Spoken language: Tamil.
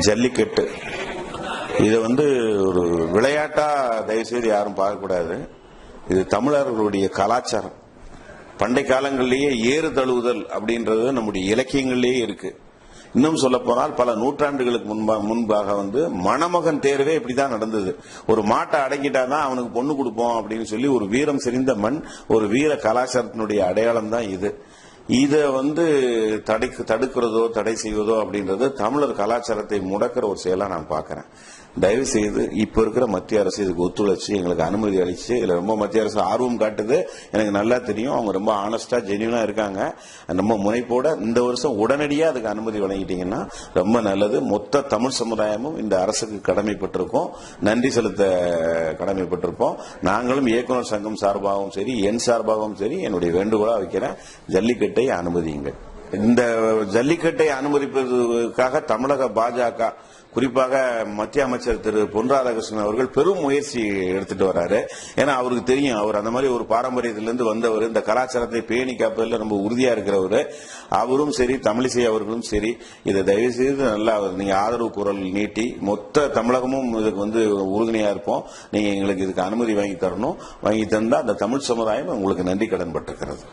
ஜல்லிக்கட்டு இதை ஒரு விளையாட்டா தயவுசெய்து யாரும் பார்க்கக்கூடாது. இது தமிழர்களுடைய கலாச்சாரம். பண்டை காலங்களிலேயே ஏறு தழுவுதல் அப்படின்றது நம்முடைய இலக்கியங்களிலேயே இருக்கு. இன்னும் சொல்ல போனால் பல நூற்றாண்டுகளுக்கு முன்பாக மணமகன் தேர்வே இப்படிதான் நடந்தது. ஒரு மாட்டை அடங்கிட்டாதான் அவனுக்கு பொண்ணு கொடுப்போம் அப்படின்னு சொல்லி ஒரு வீரம் செறிந்த மண், ஒரு வீர கலாச்சாரத்தினுடைய அடையாளம் தான் இது. இதை தடுக்கிறதோ தடை செய்வதோ அப்படின்றது தமிழர் கலாச்சாரத்தை முடக்கிற ஒரு செயலா நான் பார்க்கிறேன். தயவு செய்து இப்ப இருக்கிற மத்திய அரசு இதுக்கு ஒத்துழைச்சு எங்களுக்கு அனுமதி அளிச்சு, இதுல ரொம்ப மத்திய அரசு ஆர்வம் காட்டுது, எனக்கு நல்லா தெரியும். அவங்க ரொம்ப ஆனஸ்டா ஜென்யூனா இருக்காங்க. ரொம்ப முனைப்போட இந்த வருஷம் உடனடியாக அதுக்கு அனுமதி வழங்கிட்டீங்கன்னா ரொம்ப நல்லது. மொத்த தமிழ் சமுதாயமும் இந்த அரசுக்கு கடமைப்பட்டிருக்கோம், நன்றி செலுத்த கடமைப்பட்டிருப்போம். நாங்களும் இயக்குநர் சங்கம் சார்பாகவும் சரி, என் சார்பாகவும் சரி, என்னுடைய வேண்டுகோளா வைக்கிறேன், ஜல்லிக்கட்டை அனுமதியுங்கள். இந்த ஜல்லிக்கட்டை அனுமதிப்பதற்காக தமிழக பாஜக, குறிப்பாக மத்திய அமைச்சர் திரு பொன் ராதாகிருஷ்ணன் அவர்கள் பெரும் முயற்சி எடுத்துட்டு வர்றாரு. ஏன்னா அவருக்கு தெரியும், அவர் அந்த மாதிரி ஒரு பாரம்பரியத்திலிருந்து வந்தவர், இந்த கலாச்சாரத்தை பேணி காப்பதில் ரொம்ப உறுதியா இருக்கிறவர். அவரும் சரி, தமிழிசை அவர்களும் சரி, இதை தயவு செய்து நல்லா நீங்க ஆதரவு குரல் நீட்டி மொத்த தமிழகமும் இதுக்கு உறுதுணையா இருப்போம். நீங்க எங்களுக்கு இதுக்கு அனுமதி வாங்கி தரணும். வாங்கி தந்தா அந்த தமிழ் சமுதாயம் உங்களுக்கு நன்றி கடன் பட்டிருக்கிறது.